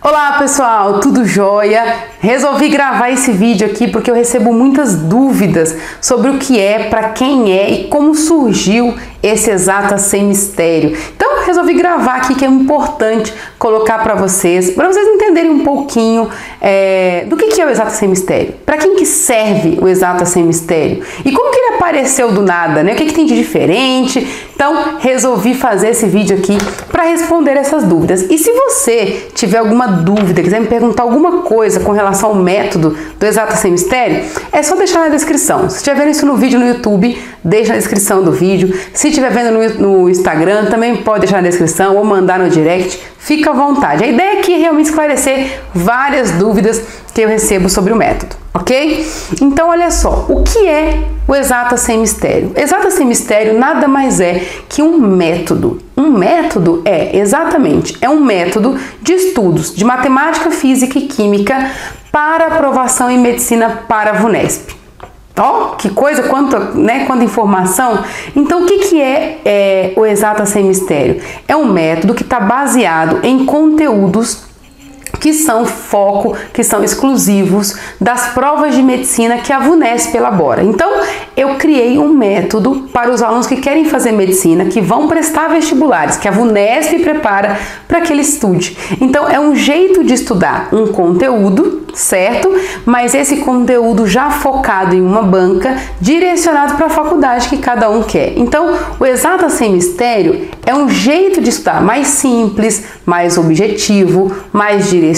Olá pessoal, tudo jóia? Resolvi gravar esse vídeo aqui porque eu recebo muitas dúvidas sobre o que é, para quem é e como surgiu esse Exata Sem Mistério. Então resolvi gravar aqui, que é importante colocar para vocês entenderem um pouquinho do que é o Exata Sem Mistério, para quem que serve o Exata Sem Mistério e como que ele apareceu do nada, né? O que tem de diferente. Então resolvi fazer esse vídeo aqui para responder essas dúvidas. E se você tiver alguma dúvida, quiser me perguntar alguma coisa com relação ao método do Exata Sem Mistério, é só deixar na descrição. Se estiver vendo isso no vídeo no YouTube, deixa na descrição do vídeo. Se estiver vendo no Instagram, também pode deixar na descrição ou mandar no direct. Fica à vontade. A ideia aqui é realmente esclarecer várias dúvidas que eu recebo sobre o método, ok? Então, olha só, o que é o Exata Sem Mistério? Exata Sem Mistério nada mais é que um método. Um método é um método de estudos de matemática, física e química para aprovação em medicina para a VUNESP. Ó, que coisa, quanta informação. Então, o que é o Exata Sem Mistério? É um método que está baseado em conteúdos que são foco, que são exclusivos das provas de medicina que a VUNESP elabora. Então, eu criei um método para os alunos que querem fazer medicina, que vão prestar vestibulares, que a VUNESP prepara para que ele estude. Então, é um jeito de estudar um conteúdo, certo? Mas esse conteúdo já focado em uma banca, direcionado para a faculdade que cada um quer. Então, o Exata Sem Mistério é um jeito de estudar mais simples, mais objetivo, mais direcionado.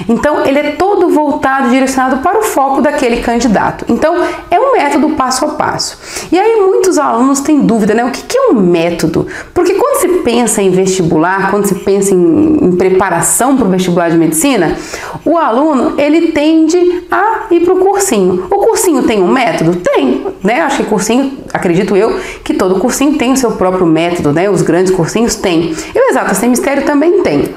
Então, ele é todo voltado, direcionado para o foco daquele candidato. Então, é um método passo a passo. E aí, muitos alunos têm dúvida, né? O que é um método? Porque quando se pensa em vestibular, quando se pensa em preparação para o vestibular de medicina, o aluno ele tende a ir para o cursinho. O cursinho tem um método? Tem, né? Acho que cursinho, acredito eu, que todo cursinho tem o seu próprio método, né? Os grandes cursinhos têm. E o Exata Sem Mistério também tem.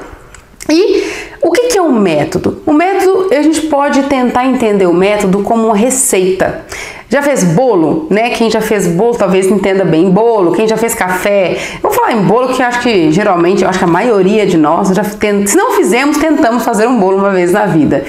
E o que é um método? O método, a gente pode tentar entender o método como uma receita. Já fez bolo, né? Quem já fez bolo talvez entenda bem bolo. Quem já fez café. Eu vou falar em bolo que eu acho que geralmente, a maioria de nós, se não fizemos, tentamos fazer um bolo uma vez na vida.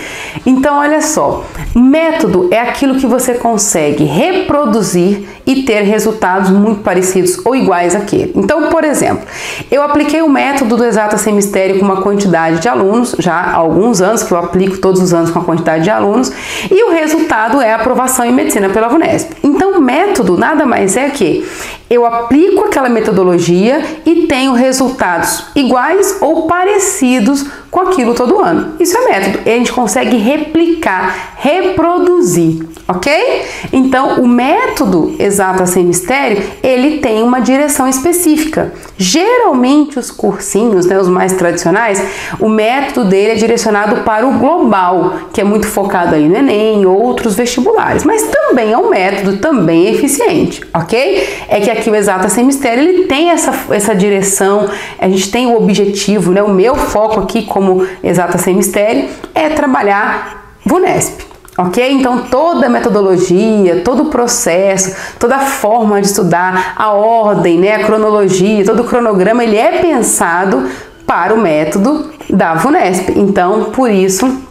Então, olha só. Método é aquilo que você consegue reproduzir e ter resultados muito parecidos ou iguais àquele. Então, por exemplo, eu apliquei o método do Exata Sem Mistério com uma quantidade de alunos, já há alguns anos que eu aplico todos os anos com a quantidade de alunos, e o resultado é a aprovação em medicina pela VUNESP. Então, método nada mais é que eu aplico aquela metodologia e tenho resultados iguais ou parecidos com aquilo todo ano. Isso é método. E a gente consegue replicar, reproduzir, ok? Então, o método Exata Sem Mistério, ele tem uma direção específica. Geralmente, os cursinhos, né, os mais tradicionais, o método dele é direcionado para o global, que é muito focado aí no Enem e outros vestibulares. Mas também é um método, também é eficiente, ok? É que aqui o Exata Sem Mistério, ele tem essa direção, a gente tem o objetivo, né? O meu foco aqui como Exata Sem Mistério é trabalhar VUNESP, ok? Então toda a metodologia, todo o processo, toda a forma de estudar, a ordem, né? A cronologia, todo o cronograma, ele é pensado para o método da VUNESP. Então, por isso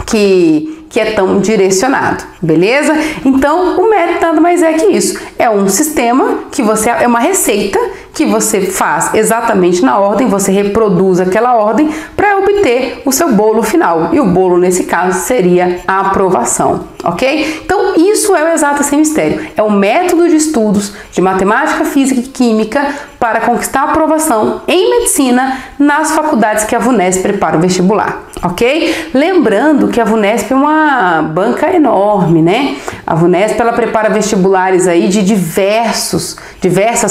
que é tão direcionado, beleza? Então, o método nada mais é que isso. É um sistema que é uma receita que você faz exatamente na ordem, você reproduz aquela ordem para obter o seu bolo final. E o bolo, nesse caso, seria a aprovação, ok? Então, isso é o Exata Sem Mistério. É um método de estudos de matemática, física e química para conquistar a aprovação em medicina nas faculdades que a VUNESP prepara o vestibular, ok? Lembrando que a VUNESP é uma banca enorme, né? A VUNESP, ela prepara vestibulares aí de diversas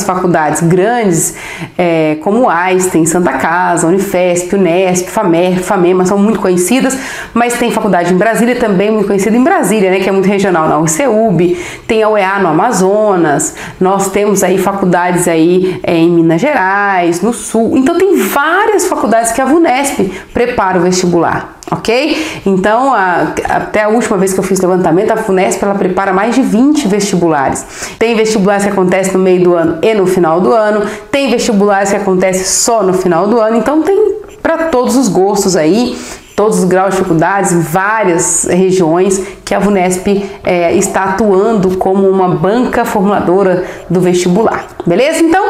faculdades grandes, como Einstein, Santa Casa, Unifesp, Unesp, FAMEMA, são muito conhecidas, mas tem faculdade em Brasília também, muito conhecida em Brasília, né? Que é muito regional, na UCEUB, tem a UEA no Amazonas, nós temos aí faculdades aí em Minas Gerais, no Sul, então tem várias faculdades que a VUNESP prepara o vestibular. Ok? Então, até a última vez que eu fiz levantamento, a VUNESP ela prepara mais de 20 vestibulares. Tem vestibulares que acontecem no meio do ano e no final do ano, tem vestibulares que acontecem só no final do ano, então tem para todos os gostos aí, todos os graus de dificuldades, em várias regiões que a VUNESP está atuando como uma banca formuladora do vestibular, beleza? Então,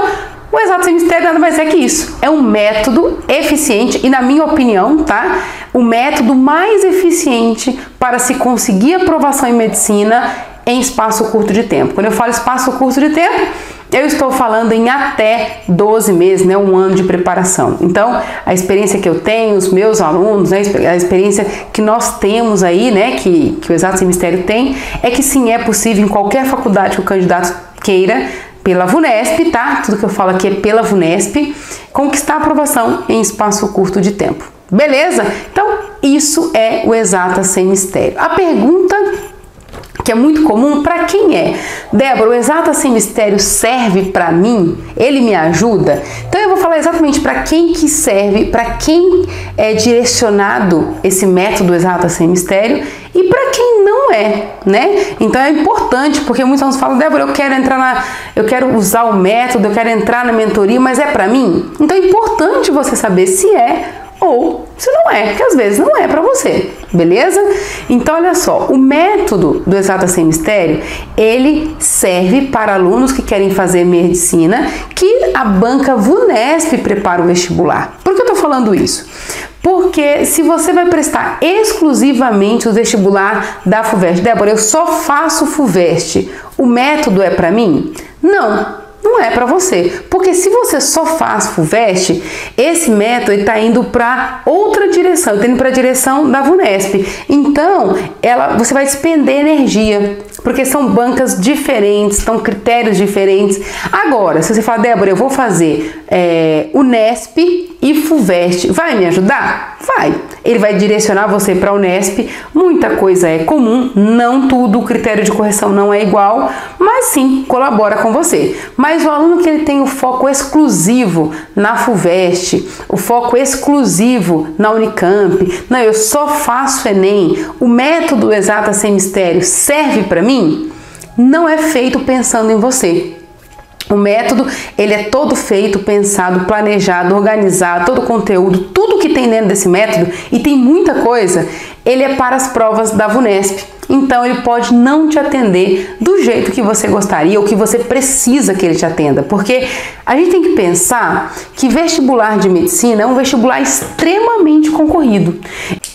o Exato Sem Mistério nada mais é que isso, é um método eficiente e, na minha opinião, tá? O método mais eficiente para se conseguir aprovação em medicina em espaço curto de tempo. Quando eu falo espaço curto de tempo, eu estou falando em até 12 meses, né, um ano de preparação. Então, a experiência que eu tenho, os meus alunos, né, a experiência que nós temos aí, né, que o Exato Sem Mistério tem, é que sim, é possível em qualquer faculdade que o candidato queira, pela VUNESP, tá? Tudo que eu falo aqui é pela VUNESP, conquistar a aprovação em espaço curto de tempo. Beleza? Então, isso é o Exata Sem Mistério. A pergunta que é muito comum, para quem é? Débora, o Exata Sem Mistério serve para mim? Ele me ajuda? Então eu vou falar exatamente para quem que serve, para quem é direcionado esse método Exata Sem Mistério e para quem não é, né? Então é importante, porque muitos alunos falam, Débora, eu quero usar o método, eu quero entrar na mentoria, mas é para mim? Então é importante você saber se é ou se não é, porque às vezes não é para você, beleza? Então olha só, o método do Exata Sem Mistério, ele serve para alunos que querem fazer medicina, que a banca VUNESP prepara o vestibular. Por que eu tô falando isso? Porque se você vai prestar exclusivamente o vestibular da FUVEST, Débora, eu só faço FUVEST, o método é para mim? Não é para você, porque se você só faz FUVEST, esse método está indo para outra direção, está indo para a direção da VUNESP. Então, você vai despender energia, porque são bancas diferentes, são critérios diferentes. Agora, se você falar, Débora, eu vou fazer Unesp e FUVEST, vai me ajudar? Vai. Ele vai direcionar você para a Unesp, muita coisa é comum, não tudo, o critério de correção não é igual, mas sim, colabora com você. Mas o aluno que ele tem o foco exclusivo na FUVEST, o foco exclusivo na Unicamp, não, eu só faço Enem, o método Exata Sem Mistério serve para mim? Não é feito pensando em você. O método, ele é todo feito, pensado, planejado, organizado, todo o conteúdo, tudo que tem dentro desse método, e tem muita coisa, ele é para as provas da VUNESP. Então, ele pode não te atender do jeito que você gostaria ou que você precisa que ele te atenda. Porque a gente tem que pensar que vestibular de medicina é um vestibular extremamente concorrido.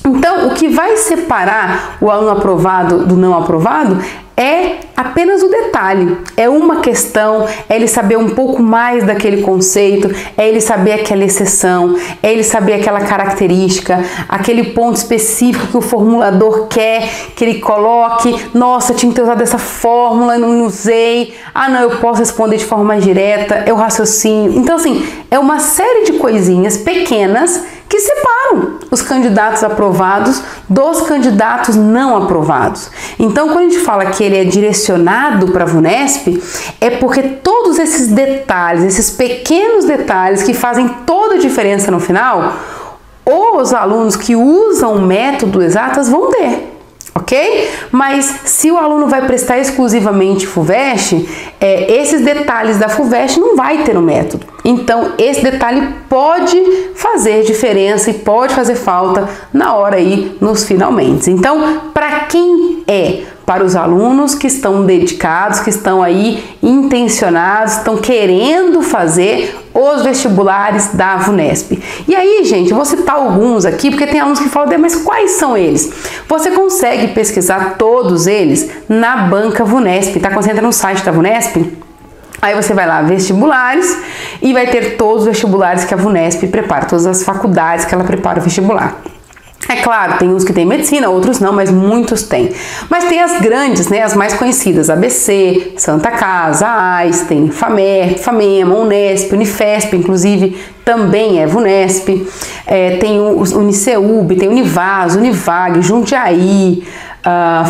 Então, o que vai separar o aluno aprovado do não aprovado é apenas o detalhe, é uma questão, é ele saber um pouco mais daquele conceito, é ele saber aquela exceção, é ele saber aquela característica, aquele ponto específico que o formulador quer que ele coloque, nossa, tinha que ter usado essa fórmula, não usei, ah não, eu posso responder de forma mais direta, eu raciocínio. Então assim, é uma série de coisinhas pequenas que separam os candidatos aprovados dos candidatos não aprovados. Então, quando a gente fala que ele é direcionado para a VUNESP, é porque todos esses detalhes, esses pequenos detalhes que fazem toda a diferença no final, os alunos que usam o método Exatas vão ter. Ok? Mas se o aluno vai prestar exclusivamente FUVEST, esses detalhes da FUVEST não vai ter no método. Então, esse detalhe pode fazer diferença e pode fazer falta na hora aí, nos finalmente. Então, para quem é? Para os alunos que estão dedicados, que estão aí intencionados, estão querendo fazer os vestibulares da VUNESP. E aí, gente, eu vou citar alguns aqui, porque tem alunos que falam, mas quais são eles? Você consegue pesquisar todos eles na banca VUNESP, tá? Quando você entra no site da VUNESP, aí você vai lá, vestibulares, e vai ter todos os vestibulares que a VUNESP prepara, todas as faculdades que ela prepara o vestibular. É claro, tem uns que tem medicina, outros não, mas muitos têm. Mas tem as grandes, né, as mais conhecidas, ABC, Santa Casa, AIS, tem FAMEMA, Unesp, Unifesp, inclusive também é VUNESP, tem o Uniceub, tem Univas, Univag, Jundiaí,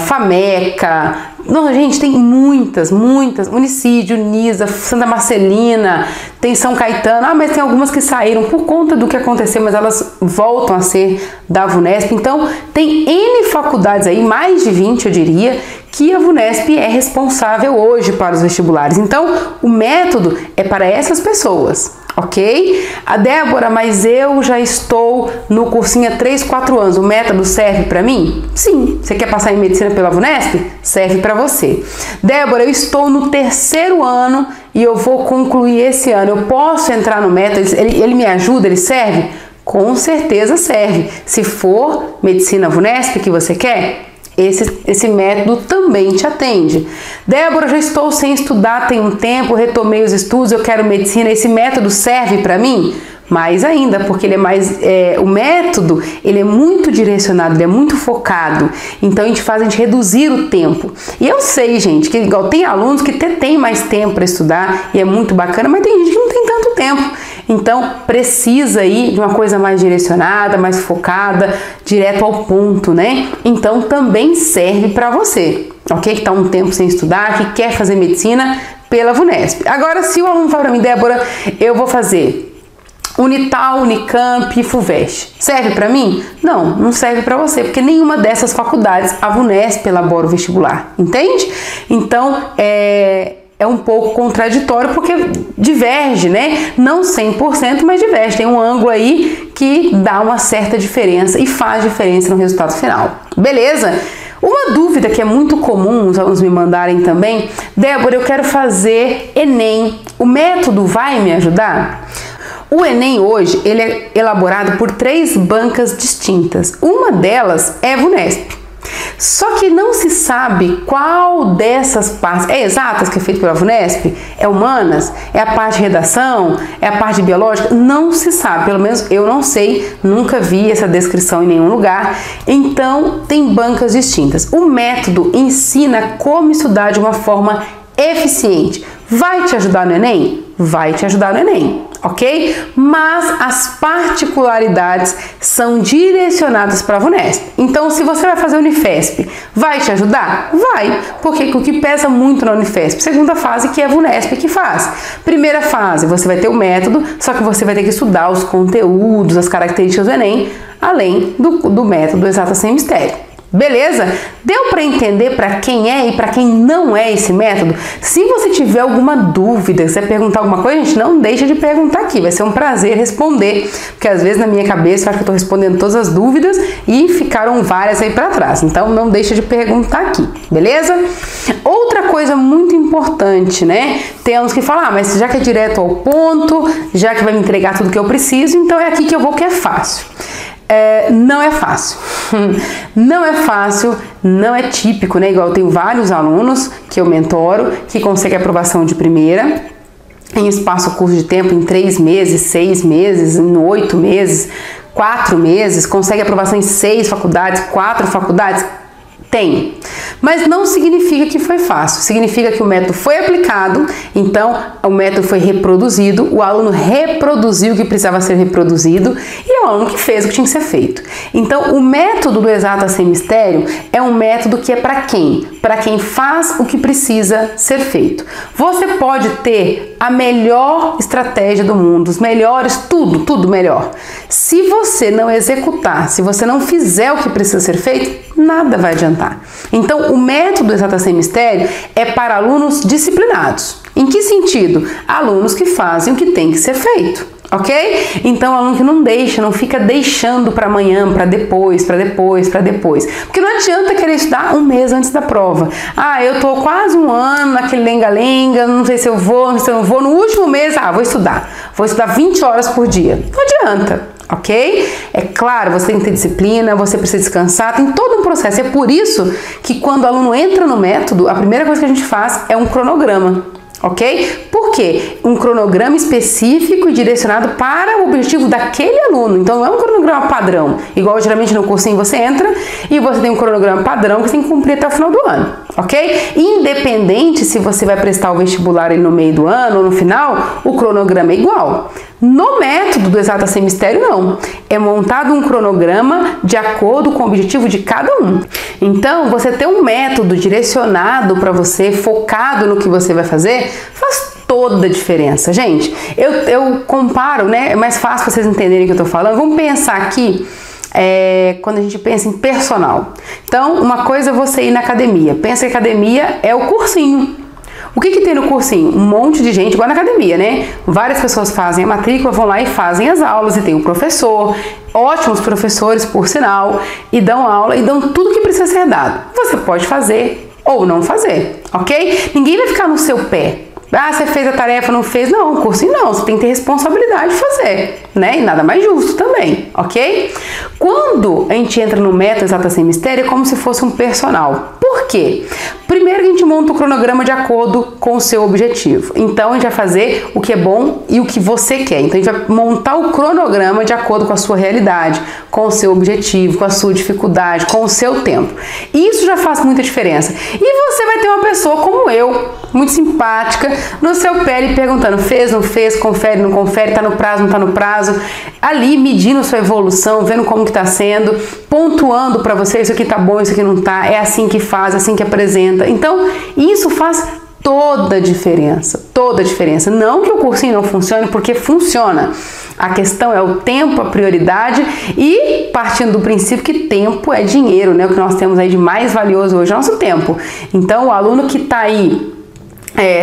FAMECA. Não, gente, tem muitas, Unicídio, Unisa, Santa Marcelina, tem São Caetano, mas tem algumas que saíram por conta do que aconteceu, mas elas voltam a ser da VUNESP. Então, tem N faculdades aí, mais de 20 eu diria, que a VUNESP é responsável hoje para os vestibulares. Então, o método é para essas pessoas, ok? A Débora, mas eu já estou no cursinho há 3, 4 anos, o método serve para mim? Sim. Você quer passar em medicina pela VUNESP? Serve para você. Débora, eu estou no 3º ano e eu vou concluir esse ano, eu posso entrar no método? Ele me ajuda? Ele serve? Com certeza serve. Se for medicina VUNESP que você quer, esse método também te atende. Débora, já estou sem estudar tem um tempo, retomei os estudos, eu quero medicina, esse método serve para mim? Mais ainda, porque ele é mais, o método, ele é muito direcionado, ele é muito focado, então a gente reduzir o tempo. E eu sei, gente, que igual tem alunos que tem mais tempo para estudar e é muito bacana, mas tem gente que não tem tanto tempo. Então precisa aí de uma coisa mais direcionada, mais focada, direto ao ponto, né? Então também serve para você, ok? Que está um tempo sem estudar, que quer fazer medicina pela VUNESP. Agora, se o aluno fala para mim, Débora, eu vou fazer Unital, Unicamp, FUVEST. Serve para mim? Não, não serve para você, porque nenhuma dessas faculdades a VUNESP elabora o vestibular, entende? Então, é um pouco contraditório porque diverge, né? Não 100%, mas diverge. Tem um ângulo aí que dá uma certa diferença e faz diferença no resultado final. Beleza? Uma dúvida que é muito comum os alunos me mandarem também, Débora, eu quero fazer Enem. O método vai me ajudar? O Enem hoje, ele é elaborado por 3 bancas distintas. Uma delas é VUNESP. Só que não se sabe qual dessas partes é exatas que é feito pela VUNESP, é humanas, é a parte de redação, é a parte biológica, não se sabe, pelo menos eu não sei, nunca vi essa descrição em nenhum lugar, então tem bancas distintas. O método ensina como estudar de uma forma eficiente. Vai te ajudar no Enem? Vai te ajudar no Enem, ok? Mas as particularidades são direcionadas para a VUNESP. Então, se você vai fazer Unifesp, vai te ajudar? Vai, porque o que pesa muito na Unifesp? Segunda fase, que é a VUNESP que faz. Primeira fase, você vai ter o método, só que você vai ter que estudar os conteúdos, as características do Enem, além do método Exatas Sem Mistério. Beleza? Deu para entender para quem é e para quem não é esse método? Se você tiver alguma dúvida, se você perguntar alguma coisa, gente, não deixa de perguntar aqui, vai ser um prazer responder, porque às vezes na minha cabeça eu acho que eu estou respondendo todas as dúvidas e ficaram várias aí para trás, então não deixa de perguntar aqui, beleza? Outra coisa muito importante, né? Temos que falar, mas já que é direto ao ponto, já que vai me entregar tudo que eu preciso, então é aqui que eu vou, que é fácil. Não é fácil, não é fácil, não é típico, né? Igual eu tenho vários alunos que eu mentoro que conseguem aprovação de primeira em espaço curto de tempo, em 3 meses, 6 meses, em 8 meses, 4 meses, consegue aprovação em 6 faculdades, 4 faculdades. Tem, mas não significa que foi fácil, significa que o método foi aplicado, então o método foi reproduzido, o aluno reproduziu o que precisava ser reproduzido e é o aluno que fez o que tinha que ser feito. Então o método do Exatas Sem Mistério é um método que é para quem? Para quem faz o que precisa ser feito. Você pode ter a melhor estratégia do mundo, os melhores, tudo melhor. Se você não executar, se você não fizer o que precisa ser feito, nada vai adiantar. Então, o método Exatas Sem Mistério é para alunos disciplinados. Em que sentido? Alunos que fazem o que tem que ser feito, ok? Então, aluno que não fica deixando para amanhã, para depois. Porque não adianta querer estudar um mês antes da prova. Ah, eu tô quase um ano naquele lenga-lenga, não sei se eu vou, no último mês, vou estudar 20 horas por dia. Não adianta. Ok? É claro, você tem que ter disciplina, você precisa descansar, tem todo um processo. É por isso que quando o aluno entra no método, a primeira coisa que a gente faz é um cronograma. Ok? Por quê? Um cronograma específico e direcionado para o objetivo daquele aluno. Então não é um cronograma padrão, igual geralmente no cursinho você entra e você tem um cronograma padrão que você tem que cumprir até o final do ano. Ok? Independente se você vai prestar o vestibular no meio do ano ou no final, o cronograma é igual. No método do Exatas Sem Mistério, não. É montado um cronograma de acordo com o objetivo de cada um. Então, você ter um método direcionado para você, focado no que você vai fazer, faz toda a diferença. Gente, eu comparo, né? É mais fácil vocês entenderem o que eu tô falando. Vamos pensar aqui, quando a gente pensa em personal. Então, uma coisa é você ir na academia. Pensa que a academia é o cursinho. O que tem no cursinho? Um monte de gente, igual na academia, né? Várias pessoas fazem a matrícula, vão lá e fazem as aulas, e tem um professor, ótimos professores, por sinal, e dão aula e dão tudo que precisa ser dado. Você pode fazer ou não fazer, ok? Ninguém vai ficar no seu pé. Ah, você fez a tarefa, não fez? Não, o cursinho não, você tem que ter responsabilidade de fazer, né? E nada mais justo também, ok? Quando a gente entra no método Exata Sem Mistério, é como se fosse um personal. Por quê? Primeiro a gente monta o cronograma de acordo com o seu objetivo. Então a gente vai fazer o que é bom e o que você quer. Então a gente vai montar o cronograma de acordo com a sua realidade, com o seu objetivo, com a sua dificuldade, com o seu tempo. Isso já faz muita diferença. E você vai ter uma pessoa como eu, muito simpática, no seu pé lhe perguntando, fez, não fez, confere, não confere, tá no prazo, não tá no prazo, ali medindo sua evolução, vendo como que tá sendo, pontuando para você, isso aqui tá bom, isso aqui não tá, é assim que faz, assim que apresenta. Então, isso faz toda a diferença, toda a diferença. Não que o cursinho não funcione, porque funciona. A questão é o tempo, a prioridade e partindo do princípio que tempo é dinheiro, né? O que nós temos aí de mais valioso hoje é o nosso tempo. Então, o aluno que tá aí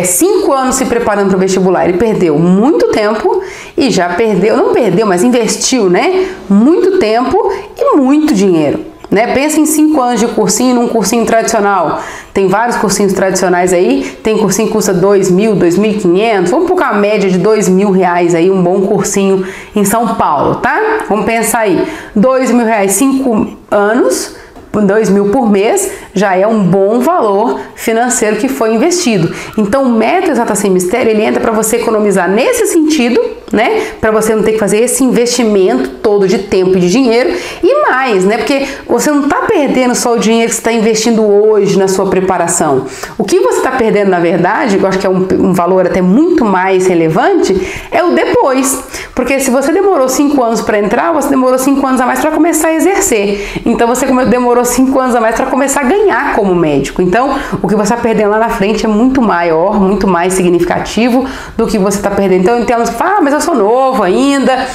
5 anos se preparando para o vestibular, ele perdeu muito tempo e já perdeu, não perdeu, mas investiu, né? Muito tempo e muito dinheiro, né? Pensa em 5 anos de cursinho num cursinho tradicional. Tem vários cursinhos tradicionais aí, tem cursinho que custa 2.000, 2.500, vamos pôr a média de R$2.000 aí, um bom cursinho em São Paulo, tá? Vamos pensar aí, R$2.000, 5 anos, 2.000 por mês, já é um bom valor financeiro que foi investido. Então, o método Exata Sem Mistério, ele entra para você economizar nesse sentido, né? Para você não ter que fazer esse investimento todo de tempo e de dinheiro e mais, né? Porque você não está perdendo só o dinheiro que você está investindo hoje na sua preparação. O que você está perdendo, na verdade, eu acho que é um valor até muito mais relevante, é o depois. Porque se você demorou 5 anos para entrar, você demorou 5 anos a mais para começar a exercer. Então, você demorou 5 anos a mais para começar a ganhar como médico. Então, o que você está perdendo lá na frente é muito maior, muito mais significativo do que você está perdendo. Então, tem alunos que falam, mas eu sou novo ainda.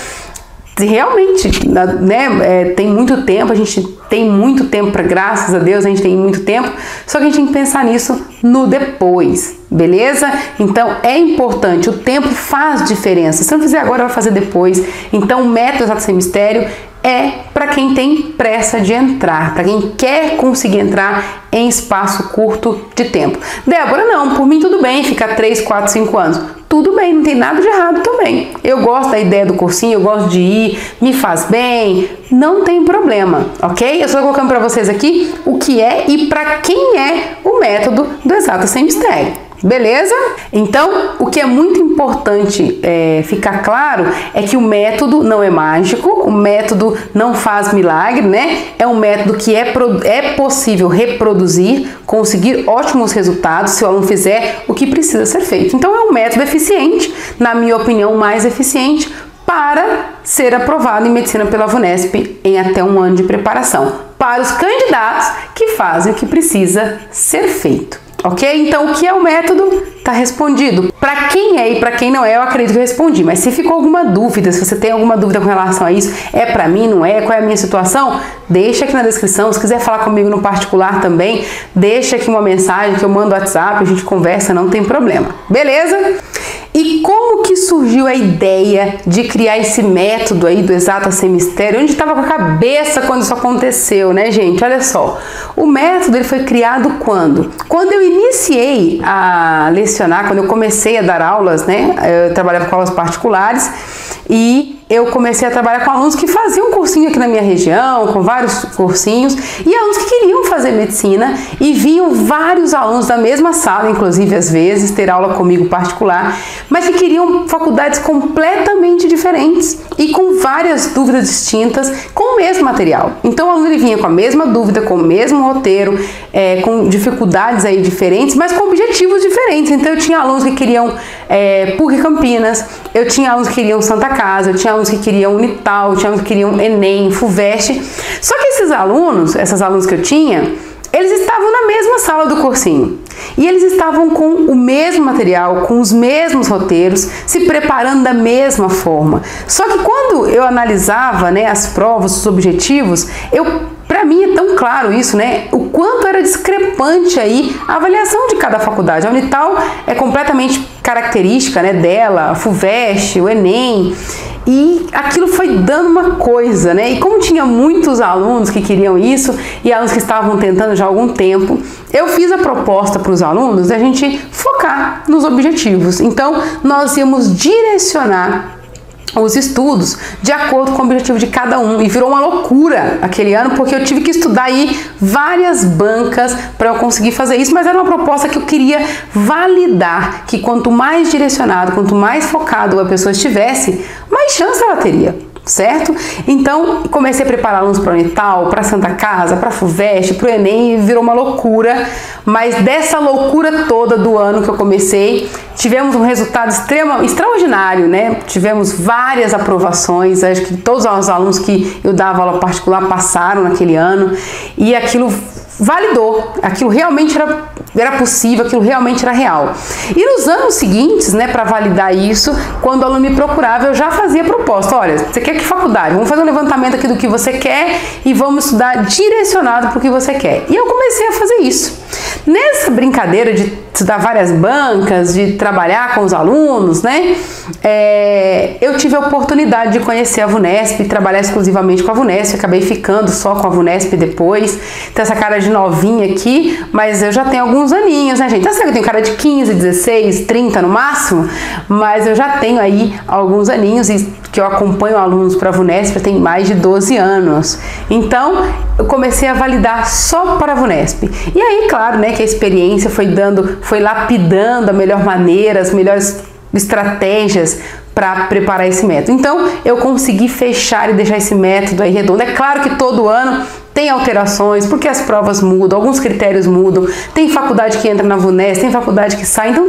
Realmente, né, tem muito tempo, a gente tem muito tempo para, graças a Deus, a gente tem muito tempo, só que a gente tem que pensar nisso no depois, beleza? Então, é importante, o tempo faz diferença. Se não fizer agora, vai fazer depois. Então, o método Exata Sem Mistério é para quem tem pressa de entrar, para quem quer conseguir entrar em espaço curto de tempo. Débora, não, por mim tudo bem, ficar 3, 4, 5 anos. Tudo bem, não tem nada de errado também. Eu gosto da ideia do cursinho, eu gosto de ir, me faz bem, não tem problema, ok? Eu estou colocando para vocês aqui o que é e para quem é o método do Exata Sem Mistério. Beleza? Então, o que é muito importante ficar claro é que o método não é mágico, o método não faz milagre, né? É um método que é possível reproduzir, conseguir ótimos resultados se o aluno fizer o que precisa ser feito. Então, é um método eficiente, na minha opinião, mais eficiente para ser aprovado em medicina pela VUNESP em até 1 ano de preparação, para os candidatos que fazem o que precisa ser feito. Ok? Então, o que é o método? Tá respondido. Para quem é e para quem não é, eu acredito que eu respondi. Mas se ficou alguma dúvida, se você tem alguma dúvida com relação a isso, é para mim, não é? Qual é a minha situação? Deixa aqui na descrição. Se quiser falar comigo no particular também, deixa aqui uma mensagem que eu mando no WhatsApp, a gente conversa, não tem problema. Beleza? E como que surgiu a ideia de criar esse método aí do Exata Sem Mistério? Onde estava com a cabeça quando isso aconteceu, né, gente? Olha só, o método ele foi criado quando? Quando eu iniciei a lecionar, quando eu comecei a dar aulas, né? Eu trabalhava com aulas particulares e eu comecei a trabalhar com alunos que faziam cursinho aqui na minha região, com vários cursinhos, e alunos que queriam fazer medicina e vinham vários alunos da mesma sala, inclusive às vezes, ter aula comigo particular, mas que queriam faculdades completamente diferentes e com várias dúvidas distintas com o mesmo material. Então o aluno ele vinha com a mesma dúvida, com o mesmo roteiro, com dificuldades aí diferentes, mas com objetivos diferentes. Então eu tinha alunos que queriam PUC Campinas, eu tinha alunos que queriam Santa Casa, eu tinha alunos que queriam Unital, eu tinha alunos que queriam Enem, FUVEST. Só que esses alunos, essas alunos que eu tinha, eles estavam na mesma sala do cursinho e eles estavam com o mesmo material, com os mesmos roteiros, se preparando da mesma forma. Só que quando eu analisava, né, as provas, os objetivos, para mim é tão claro isso, né? O quanto era discrepante aí a avaliação de cada faculdade. A Unital é completamente característica, né, dela, a FUVEST, o Enem, e aquilo foi dando uma coisa, né? E como tinha muitos alunos que queriam isso e alunos que estavam tentando já há algum tempo, eu fiz a proposta para os alunos da gente focar nos objetivos. Então, nós íamos direcionar os estudos de acordo com o objetivo de cada um, e virou uma loucura aquele ano, porque eu tive que estudar aí várias bancas para eu conseguir fazer isso, mas era uma proposta que eu queria validar, que quanto mais direcionado, quanto mais focado a pessoa estivesse, mais chance ela teria. Certo? Então, comecei a preparar alunos para a Unital, para a Santa Casa, para a FUVEST, para o Enem, e virou uma loucura. Mas dessa loucura toda do ano que eu comecei, tivemos um resultado extraordinário, né? Tivemos várias aprovações, acho que todos os alunos que eu dava aula particular passaram naquele ano, e aquilo validou, aquilo realmente era possível, aquilo realmente era real. E nos anos seguintes, né, para validar isso, quando o aluno me procurava, eu já fazia proposta. Olha, você quer que faculdade? Vamos fazer um levantamento aqui do que você quer e vamos estudar direcionado para o que você quer. E eu comecei a fazer isso. Nessa brincadeira de estudar várias bancas, de trabalhar com os alunos, né, eu tive a oportunidade de conhecer a VUNESP e trabalhar exclusivamente com a VUNESP. Acabei ficando só com a VUNESP depois. Tem essa cara de novinha aqui, mas eu já tenho alguns aninhos, né, gente? Tá certo que eu tenho cara de 15, 16, 30 no máximo, mas eu já tenho aí alguns aninhos e que eu acompanho alunos para a VUNESP tem mais de 12 anos. Então, eu comecei a validar só para a VUNESP. E aí, claro, né, que a experiência foi lapidando a melhor maneira, as melhores estratégias para preparar esse método. Então, eu consegui fechar e deixar esse método aí redondo. É claro que todo ano tem alterações, porque as provas mudam, alguns critérios mudam, tem faculdade que entra na VUNESP, tem faculdade que sai, então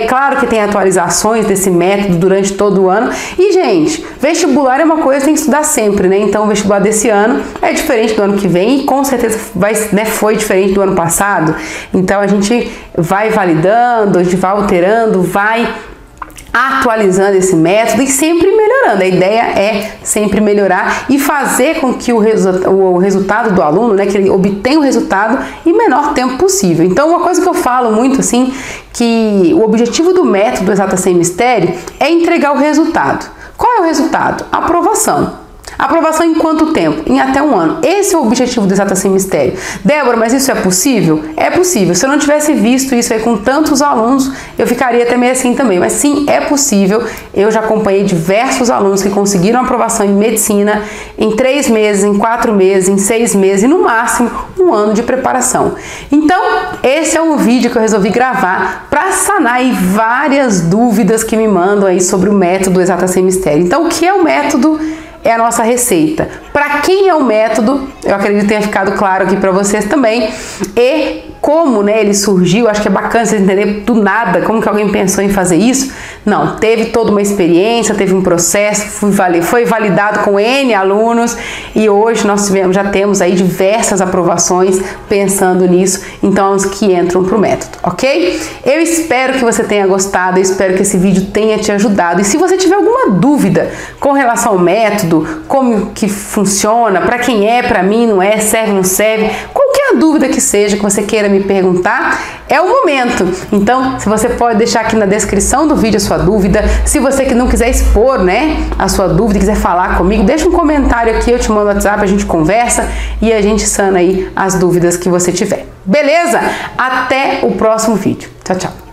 claro que tem atualizações desse método durante todo o ano. E, gente, vestibular é uma coisa que tem que estudar sempre, né? Então, o vestibular desse ano é diferente do ano que vem e com certeza foi diferente do ano passado. Então, a gente vai validando, a gente vai alterando, vai atualizando esse método e sempre melhorando. A ideia é sempre melhorar e fazer com que o resultado do aluno, né, que ele obtenha o resultado em menor tempo possível. Então, uma coisa que eu falo muito assim, que o objetivo do método Exatas Sem Mistério é entregar o resultado. Qual é o resultado? Aprovação. Aprovação em quanto tempo? Em até um ano. Esse é o objetivo do Exatas Sem Mistério. Débora, mas isso é possível? É possível. Se eu não tivesse visto isso aí com tantos alunos, eu ficaria até meio assim também. Mas sim, é possível. Eu já acompanhei diversos alunos que conseguiram aprovação em medicina em 3 meses, em 4 meses, em 6 meses e no máximo um ano de preparação. Então, esse é um vídeo que eu resolvi gravar para sanar aí várias dúvidas que me mandam aí sobre o método Exatas Sem Mistério. Então, o que é o método? É a nossa receita. Para quem é o método, eu acredito que tenha ficado claro aqui para vocês também. E como, né, ele surgiu, acho que é bacana vocês entenderem do nada, como que alguém pensou em fazer isso. Não, teve toda uma experiência, teve um processo, foi validado com N alunos e hoje nós já temos aí diversas aprovações pensando nisso, então os que entram para o método, ok? Eu espero que você tenha gostado, eu espero que esse vídeo tenha te ajudado e se você tiver alguma dúvida com relação ao método, como que funciona, para quem é, para mim não é, serve, não serve, qualquer dúvida que seja que você queira me perguntar, é o momento. Então, se você pode deixar aqui na descrição do vídeo a sua dúvida, se você que não quiser expor, né, a sua dúvida, quiser falar comigo, deixa um comentário aqui, eu te mando no WhatsApp, a gente conversa e a gente sana aí as dúvidas que você tiver. Beleza? Até o próximo vídeo. Tchau, tchau.